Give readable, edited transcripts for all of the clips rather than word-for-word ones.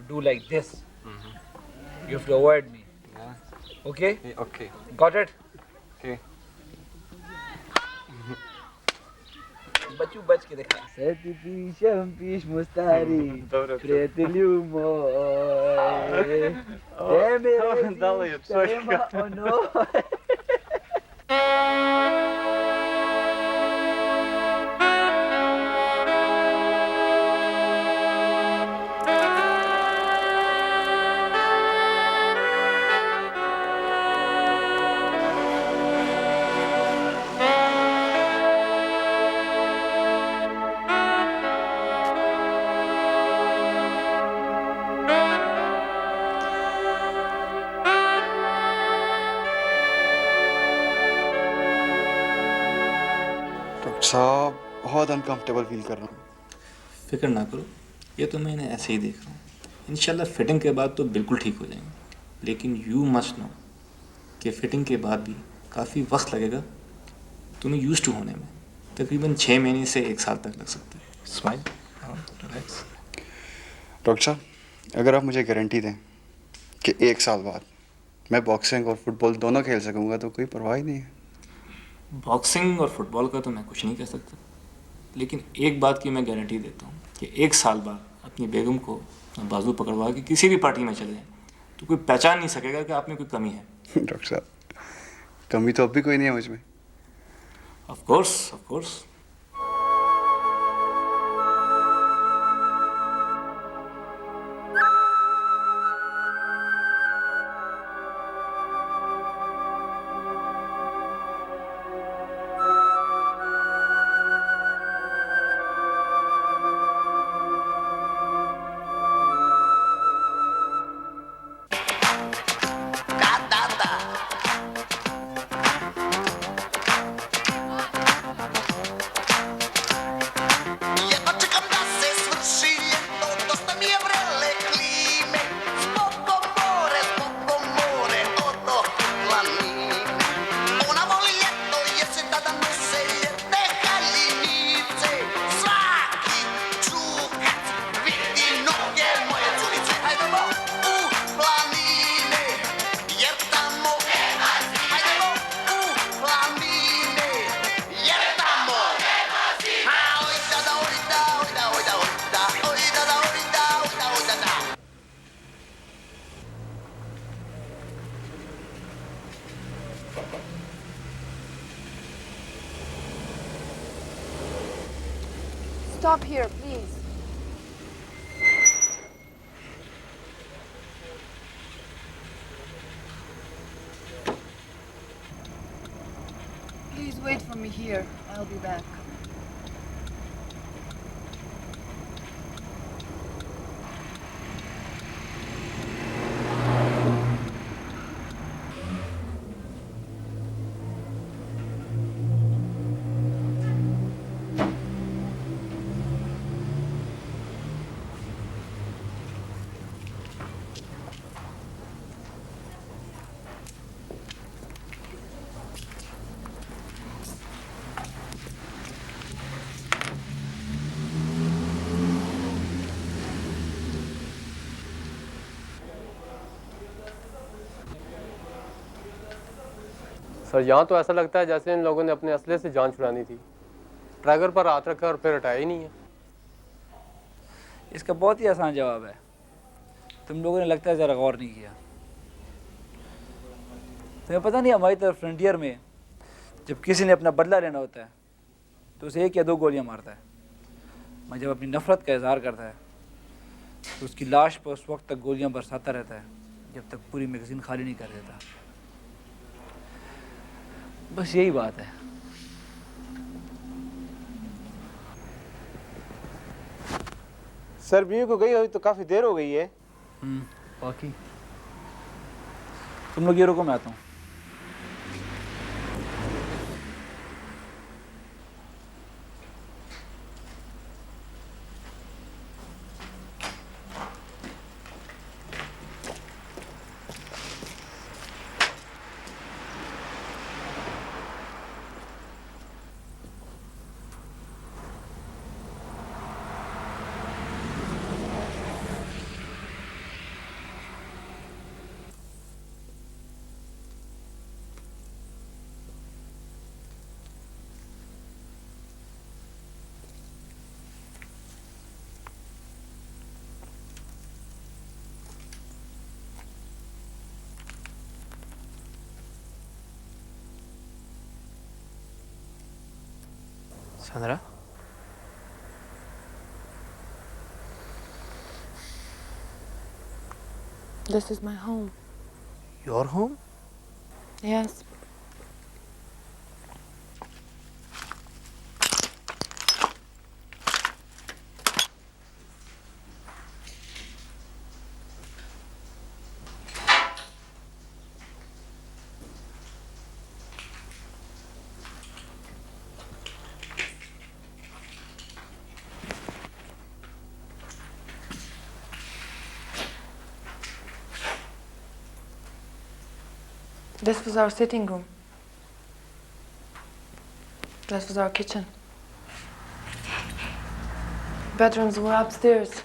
do like this. You have to avoid me. Yeah. Okay? Okay. Got it? Okay. बच्चू बच के दिखा. Seti pisham pish mustari. Pretiliu moy. Dalıyor. Tema ono. Doctor साहब बहुत uncomfortable feel कर रहा हूँ। फिक्र ना करो, ये तो मैं इन्हें ऐसे ही देख रहा हूँ। इंशाल्लाह फिटिंग के बाद तो बिल्कुल ठीक हो जाएंगे, लेकिन यू मस्ट नो कि फिटिंग के बाद भी काफ़ी वक्त लगेगा तुम्हें यूज टू होने में। तकरीबन 6 महीने से 1 साल तक लग सकता है। Smile, relax. डॉक्टर साहब, अगर आप मुझे गारंटी दें कि 1 साल बाद मैं बॉक्सिंग और फुटबॉल दोनों खेल सकूंगा तो कोई परवाह ही नहीं है। बॉक्सिंग और फुटबॉल का तो मैं कुछ नहीं कह सकता, लेकिन एक बात की मैं गारंटी देता हूँ कि 1 साल बाद अपनी बेगम को बाजू पकड़वा के किसी भी पार्टी में चले जाएं तो कोई पहचान नहीं सकेगा कि आप में कोई कमी है। डॉक्टर साहब, कमी तो अब भी कोई नहीं है मुझ में। Of course, of course. Stop here, please. Please wait for me here. I'll be back. Sir, यहाँ तो ऐसा लगता है जैसे इन लोगों ने अपने असले से जान छुड़ानी थी। ट्रैगर पर हाथ रखा और फिर हटाया ही नहीं है। इसका बहुत ही आसान जवाब है, तुम लोगों ने लगता है ज़रा गौर नहीं किया। तुम्हें पता नहीं, हमारी तरफ फ्रंटियर में जब किसी ने अपना बदला लेना होता है तो उसे 1 या 2 गोलियां मारता है, मैं जब अपनी नफ़रत का इजहार करता है तो उसकी लाश पर उस वक्त तक गोलियां बरसाता रहता है जब तक पूरी मैगज़ीन खाली नहीं कर देता। बस यही बात है। सर, बीवी को गई हुई तो काफ़ी देर हो गई है। बाकी तुम लोग ये रुको, मैं आता हूँ। Sandra? This is my home. Your home? Yes. This was our sitting room. This was our kitchen. Bedrooms were upstairs.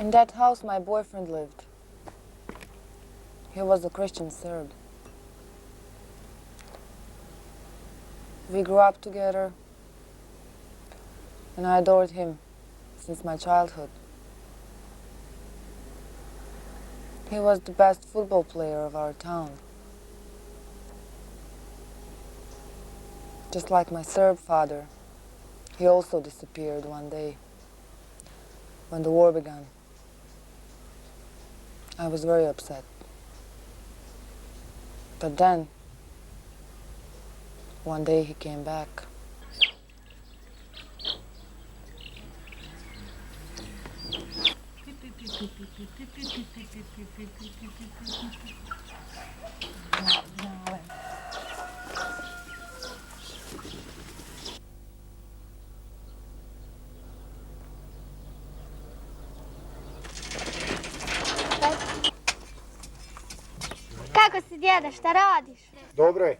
In that house, my boyfriend lived. He was a Christian Serb. We grew up together, and I adored him since my childhood. He was the best football player of our town. Just like my Serb father, he also disappeared one day when the war began. I was very upset. But then, one day he came back. Kako si djeda, šta radiš? Dobro je.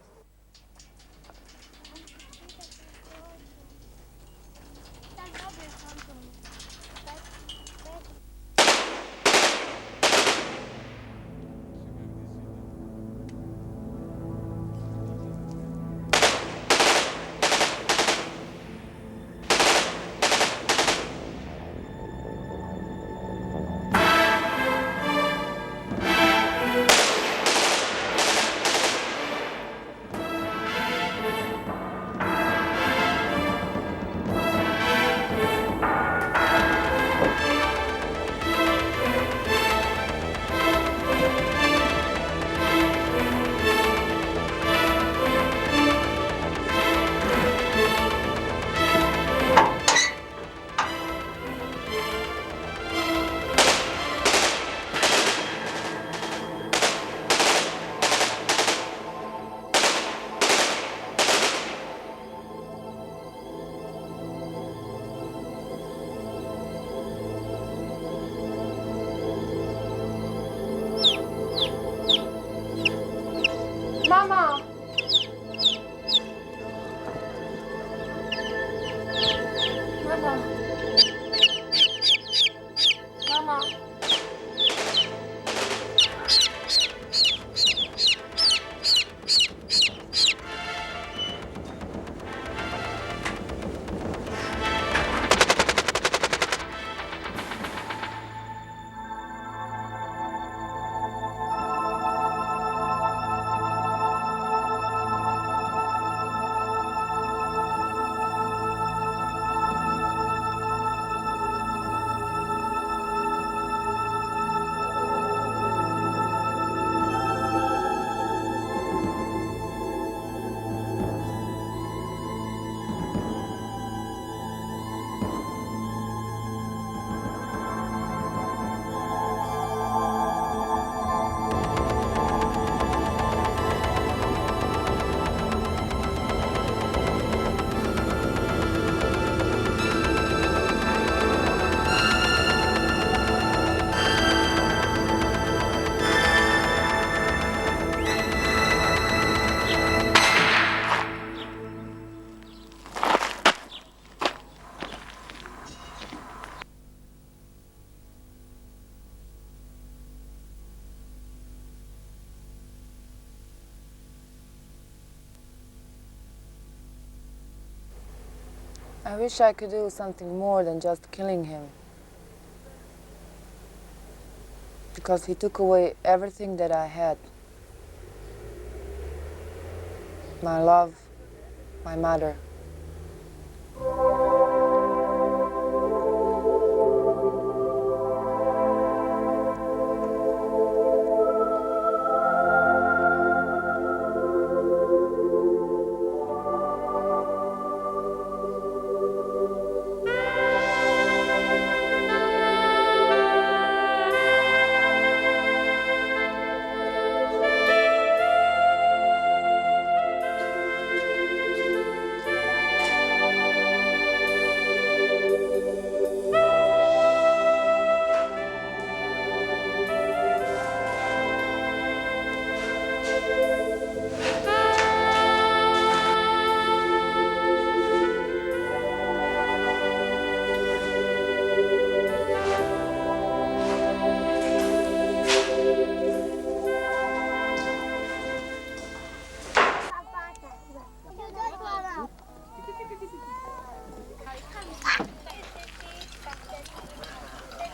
I wish I could do something more than just killing him. Because he took away everything that I had. My love, my mother.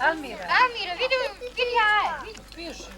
Almira, vidi jaje. Piši.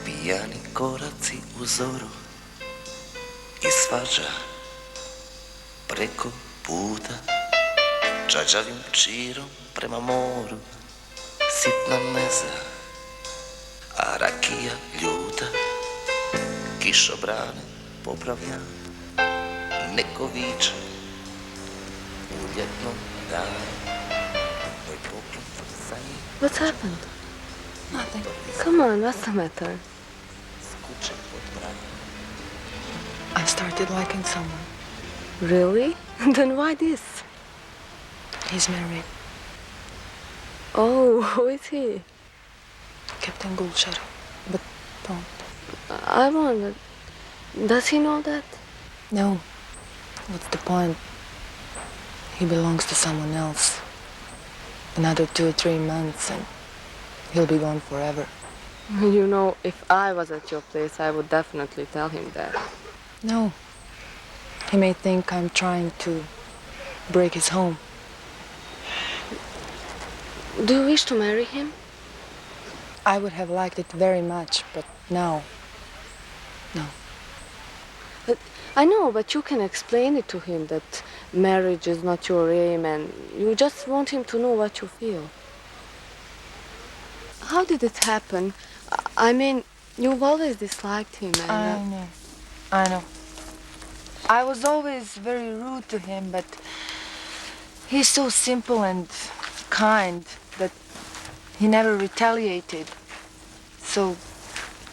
Pijani koraci u zoru i svađa preko puta, čađavim čirom prema moru, sitna meza, a rakija ljuta, kišobrane popravlja, neko viče u ljetnom danu, moj poklon za njih. What's happened? Nothing. Come on, what's the matter? Skuče pod branom. I started liking someone. Really? Then why this? He's married. Oh, who is he? Captain Gulshar. But don't. I wonder, does he know that? No. What's the point? He belongs to someone else. Another 2 or 3 months and he'll be gone forever. You know, if I was at your place, I would definitely tell him that. No. He may think I'm trying to break his home. Do you wish to marry him? I would have liked it very much, but now, no. But I know, but you can explain it to him that marriage is not your aim and you just want him to know what you feel. How did it happen? I mean, you've always disliked him and... I know. I was always very rude to him, but he's so simple and kind that he never retaliated. So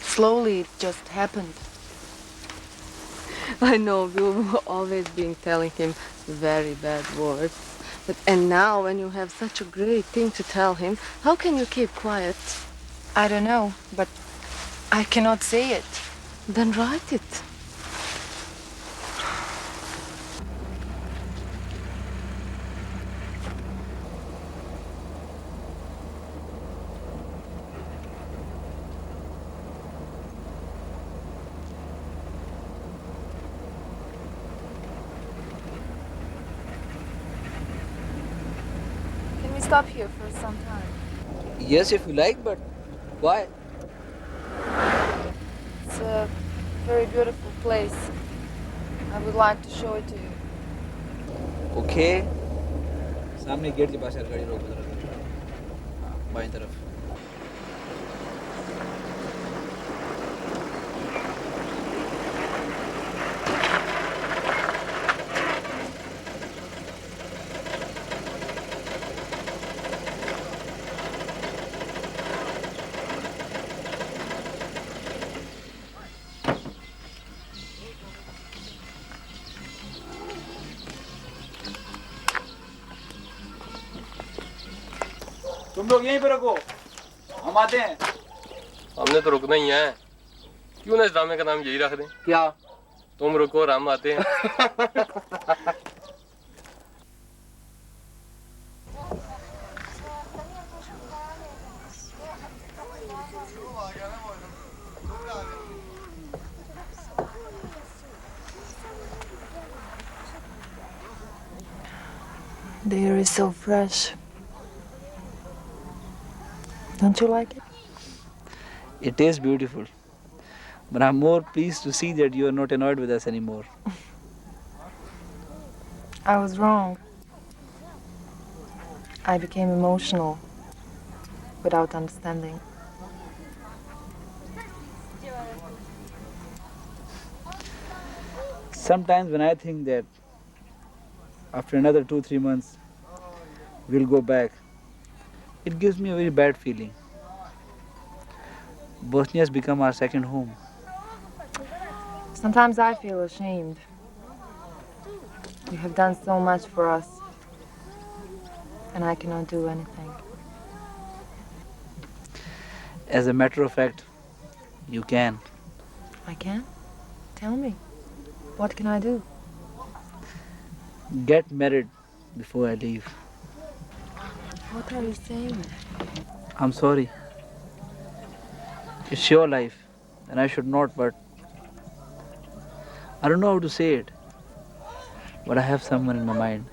slowly it just happened. I know, you've always been telling him very bad words. And now, when you have such a great thing to tell him, how can you keep quiet? I don't know, but I cannot say it. Then write it. Can we stop here for some time? Yes, if you like, but why? It's a very beautiful place. I would like to show it to you. Okay. सामने gate के पास यार गाड़ी रोक दो जरा। हाँ, बाईं तरफ। तुम लोग यहीं पे रुको, हम आते हैं। हमने तो रुकना ही है, क्यों ना इस ड्रामे का नाम यही रख दें? क्या? तुम रुको और हम आते हैं। The air is so fresh. Don't you like it? It is beautiful, but I'm more pleased to see that you are not annoyed with us anymore. I was wrong. I became emotional without understanding. Sometimes when I think that after another 2-3 months we'll go back, it gives me a very bad feeling. Bosnia has become our second home. Sometimes I feel ashamed. You have done so much for us, and I cannot do anything. As a matter of fact, you can. I can? Tell me. What can I do? Get married before I leave. What are you saying? I'm sorry. It's your life, and I should not, but I don't know how to say it. But I have someone in my mind.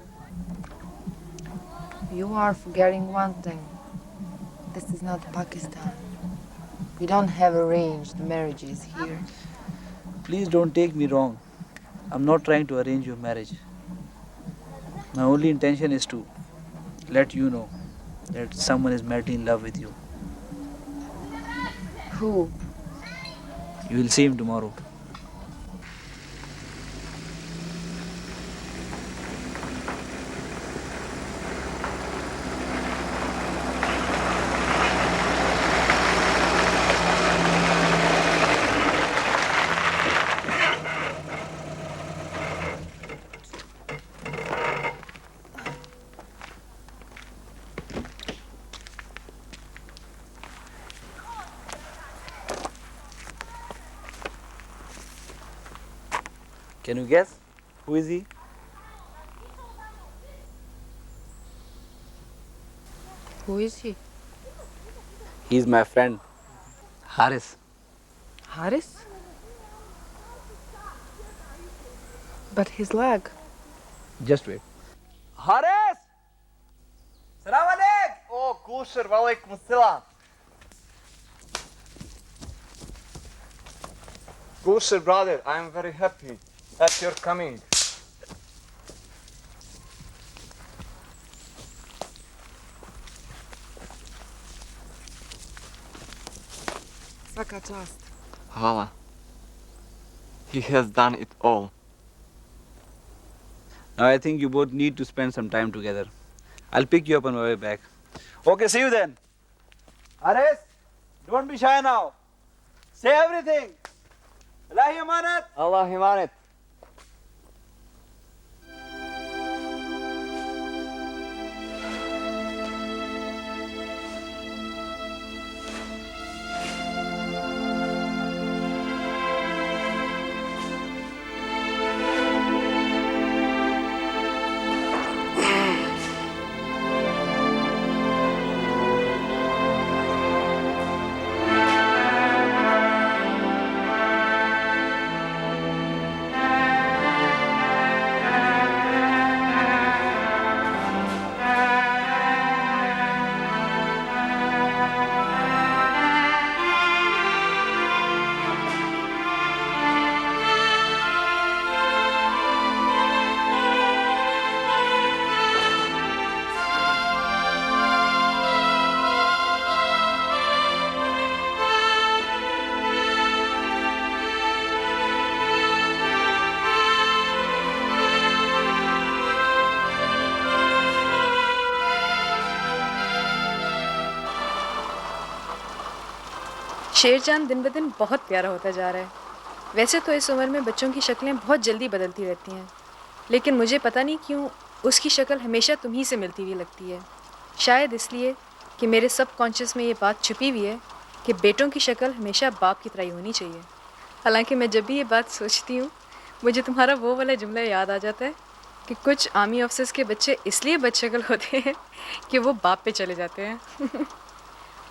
You are forgetting one thing. This is not Pakistan. We don't have arranged marriages here. Please don't take me wrong. I'm not trying to arrange your marriage. My only intention is to let you know that someone is madly in love with you. Who? You will see him tomorrow. Can you guess? Who is he? Who is he? He's my friend, Haris. Haris? But his leg. Just wait. Haris! Salam alaikum! Oh, Kusher, walaikum salam. Kusher, brother, I am very happy that you're coming. Svaka čast. Hvala. He has done it all. Now I think you both need to spend some time together. I'll pick you up on my way back. Okay, see you then. Haris, don't be shy now. Say everything. Allahi amanat. Allah imanet. शेरचांद दिन ब दिन बहुत प्यारा होता जा रहा है। वैसे तो इस उम्र में बच्चों की शक्लें बहुत जल्दी बदलती रहती हैं, लेकिन मुझे पता नहीं क्यों उसकी शक्ल हमेशा तुम्ही से मिलती हुई लगती है। शायद इसलिए कि मेरे सबकॉन्शियस में ये बात छुपी हुई है कि बेटों की शक्ल हमेशा बाप की तरह ही होनी चाहिए। हालांकि मैं जब भी ये बात सोचती हूँ मुझे तुम्हारा वो वाला जुमला याद आ जाता है कि कुछ आर्मी ऑफिसर्स के बच्चे इसलिए बदशक्ल होते हैं कि वो बाप पे चले जाते हैं।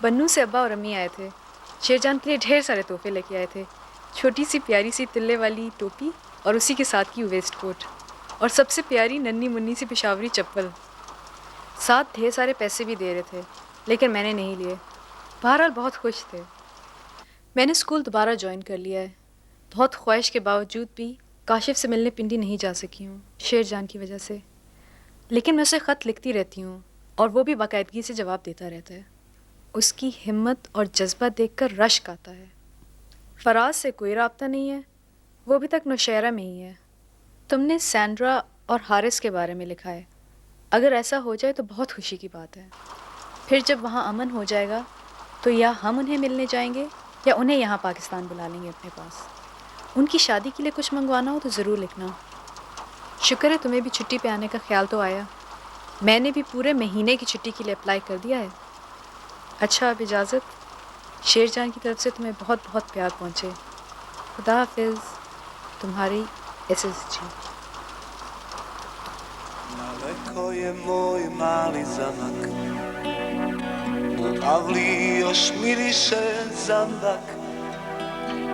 बन्नू से अब्बा और अम्मी आए थे। शेरजान के लिए ढेर सारे तोहफे लेके आए थे, छोटी सी प्यारी सी तिल्ले वाली टोपी और उसी के साथ की वेस्ट कोट और सबसे प्यारी नन्ही मुन्नी सी पेशावरी चप्पल। साथ ढेर सारे पैसे भी दे रहे थे लेकिन मैंने नहीं लिए। बहरहाल बहुत खुश थे। मैंने स्कूल दोबारा ज्वाइन कर लिया है। बहुत ख्वाहिश के बावजूद भी काशिफ से मिलने पिंडी नहीं जा सकी हूँ शेरजान की वजह से, लेकिन मैं उसे ख़त लिखती रहती हूँ और वो भी बाकायदगी से जवाब देता रहता है। उसकी हिम्मत और जज्बा देखकर रश्क आता है। फराज से कोई राब्ता नहीं है, वो अभी तक नौशहरा में ही है। तुमने सैंड्रा और हारिस के बारे में लिखा है। अगर ऐसा हो जाए तो बहुत खुशी की बात है। फिर जब वहाँ अमन हो जाएगा तो या हम उन्हें मिलने जाएंगे या उन्हें यहाँ पाकिस्तान बुला लेंगे अपने पास। उनकी शादी के लिए कुछ मंगवाना हो तो ज़रूर लिखना। शुक्र है तुम्हें भी छुट्टी पे आने का ख्याल तो आया। मैंने भी पूरे महीने की छुट्टी के लिए अप्लाई कर दिया है। अच्छा अब इजाज़त। शेरजान की तरफ से तुम्हें बहुत बहुत प्यार पहुँचे। खुदा हाफिज़। तुम्हारी SSG। Daleko je moj mali zamak, u avli još miriše zambak,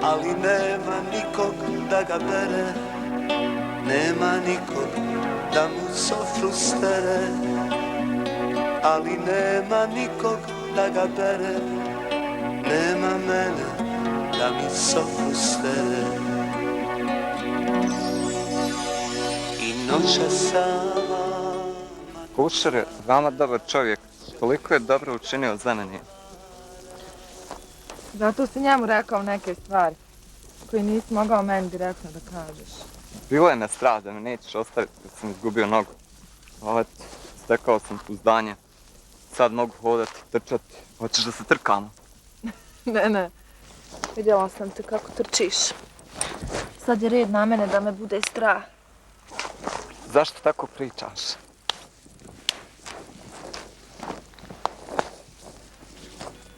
ali nema nikog da ga bere, nema nikog da mu sofru stere, ali nema nikog da ga bere, nema mene da mi sofru stere. I noća sama. Kušar je veoma dobar čovjek. Koliko je dobro učinio za mene. Zato si njemu rekao neke stvari koje nisi mogao meni direktno da kažeš. Bilo je me strah da me nećeš ostaviti kad sam izgubio nogu. Ali stekao sam pouzdanje. Sad mogu hodati, trčati. Hoćeš da se trkamo? Ne. Vidjela sam te kako trčiš. Sad je red na mene da me bude strah. Zašto tako pričaš?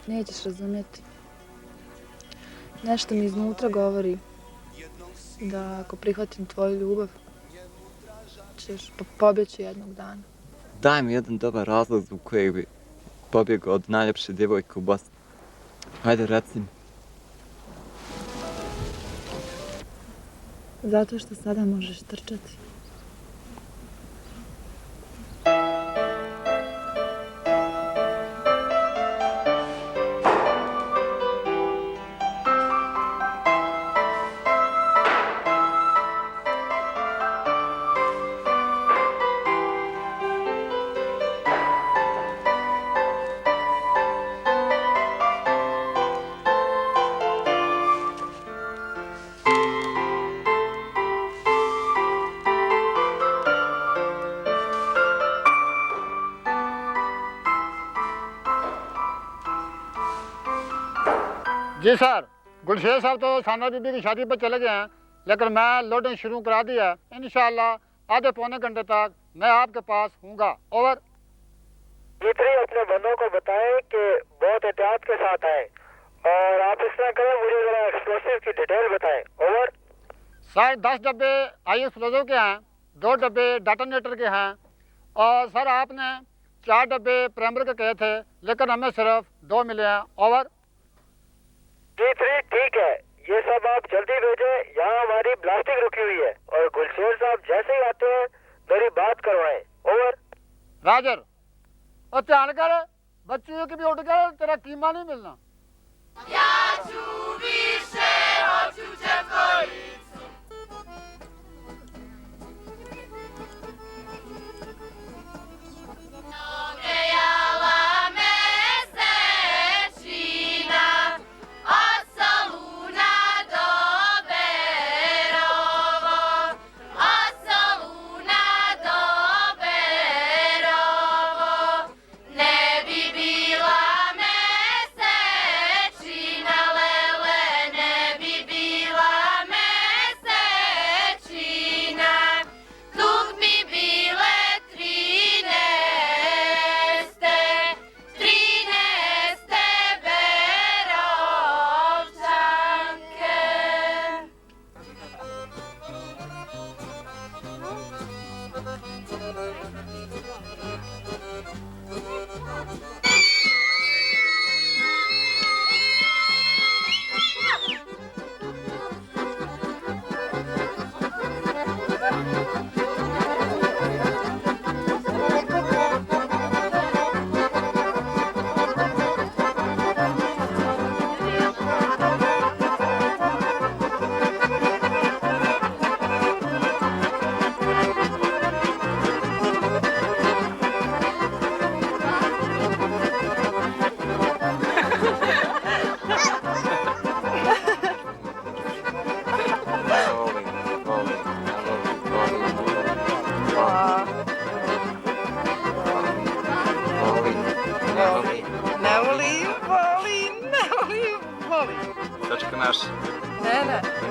Nećeš razumjeti. Nešto mi iznutra govori da ako prihvatim tvoju ljubav, ćeš pobjeći jednog dana. Daj mi jedan dobar razlog zbog kojeg bi pobjegao od najljepše djevojke u Bosni. Hajde, reci mi. Zato što sada možeš trčati. Ji sir, Gulsher साहब तो साना बीबी की शादी पर चले गए हैं, लेकिन मैं लोडिंग शुरू करा दी है। इंशाल्लाह आधे पौने घंटे तक मैं आपके पास हूँगा। ओवर। जितनी अपने बंदों को बताएं कि बहुत एहतियात के साथ आए और आप इस तरह करें, मुझे जरा एक्सप्लोसिव की डिटेल बताएं। ओवर। सर 10 डब्बे आई एक्सप्लोजिव के हैं, 2 डब्बे डेटोनेटर के हैं और सर आपने 4 डब्बे प्राइमर के कहे थे, लेकिन हमें सिर्फ 2 मिले हैं। ओवर। G3 ठीक है, ये सब आप जल्दी भेजें। यहाँ हमारी ब्लास्टिंग रुकी हुई है और गुलशेर साहब जैसे ही आते हैं मेरी बात करवाएं। ओवर। राजर। और ध्यान कर, बच्चियों की भी उठ गए, तेरा कीमा नहीं मिलना।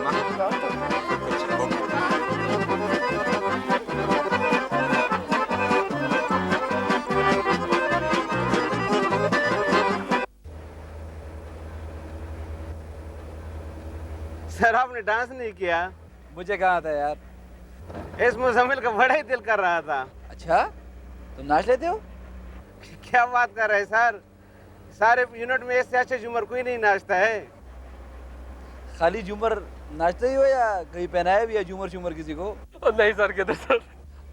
सर आपने डांस नहीं किया? मुझे कहाँ था यार, इस मुजम्मिल का बड़ा ही दिल कर रहा था। अच्छा तुम नाच लेते हो? क्या बात कर रहे हैं सर, सारे यूनिट में इससे अच्छा झूमर कोई नहीं नाचता है। खाली झूमर नाचते ही हो या कहीं पहनाया भी है झूमर झूमर किसी को? नहीं सर, कहते सर।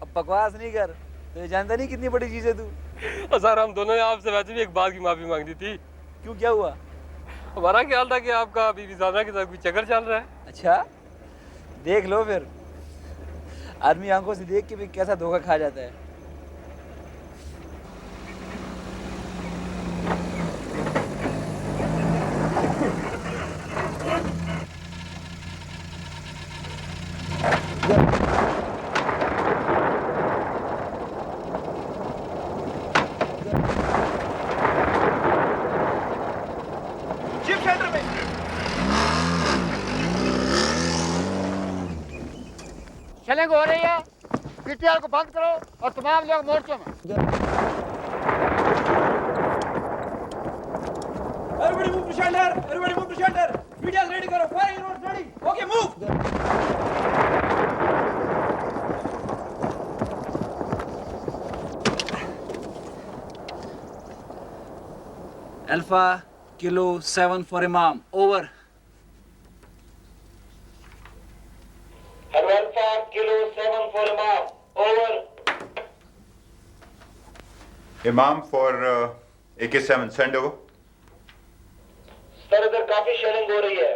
अब बकवास नहीं कर, तो ये जानता नहीं कितनी बड़ी चीज है तू। सर हम दोनों ने आपसे वैसे भी एक बात की माफी मांगनी थी। क्यों, क्या हुआ? हमारा ख्याल था कि आपका बीबी ज़ादा के साथ कोई चक्कर चल रहा है। अच्छा देख लो फिर, आदमी आंखों से देख के भी कैसा धोखा खा जाता है। चैलेंज हो रही है, पीटीआर को बंद करो और तमाम लोग मोर्चों में। Everybody move to shelter! Everybody move to shelter! Media ready करो, firing rounds ready. Okay, move. Alpha Kilo 7 for Imam. Over. Alpha Kilo 7 for Imam. Over. Imam for AK-7, send over. Sir इधर काफी shelling हो रही है,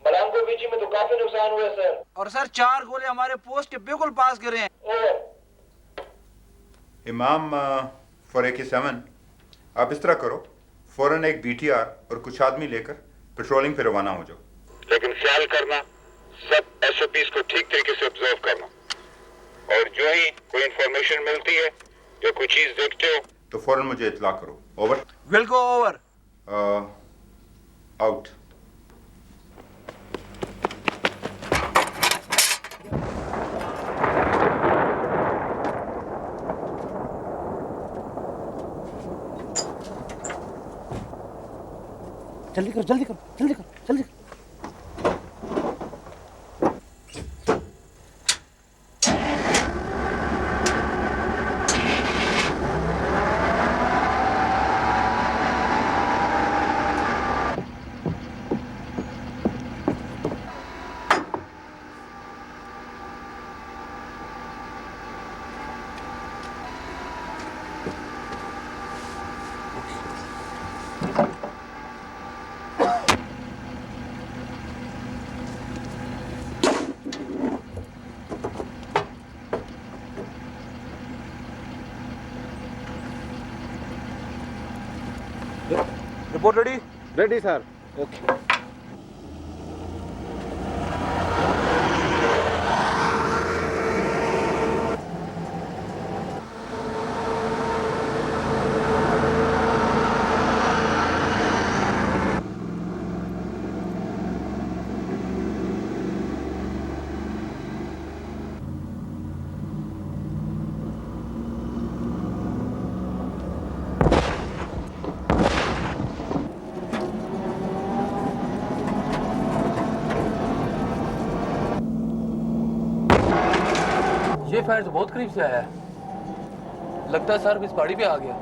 बलांगो बीची में तो काफी नुकसान हुआ है सर। और सर 4 गोले हमारे पोस्ट के बिल्कुल पास गिरे हैं। ओवर। इमाम फॉर AK-7, आप इस तरह करो, फौरन एक BTR और कुछ आदमी लेकर पेट्रोलिंग पे रवाना हो जाओ। लेकिन ख्याल करना, सब SOPs को ठीक तरीके से ऑब्जर्व करना, और जो ही कोई इंफॉर्मेशन मिलती है या कोई चीज देखते हो तो फौरन मुझे इत्ला करो। Over. Will go over. Out. जल्दी करो, जल्दी करो, जल्दी करो, जल्दी करो। Report ready? Ready sir. Okay. ये फायर तो बहुत करीब से आया है, लगता है सर इस पहाड़ी पे आ गया।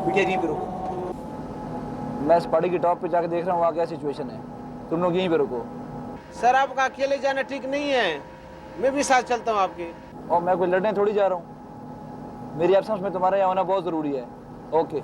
बिटिया यहीं पे रुको, मैं इस पहाड़ी की टॉप पे जाके देख रहा हूँ वहाँ क्या सिचुएशन है, तुम लोग यहीं पे रुको। सर आपका अकेले जाना ठीक नहीं है, मैं भी साथ चलता हूँ आपके। और मैं कोई लड़ने थोड़ी जा रहा हूँ, मेरी एब्सेंस में तुम्हारा यहाँ होना बहुत ज़रूरी है। ओके।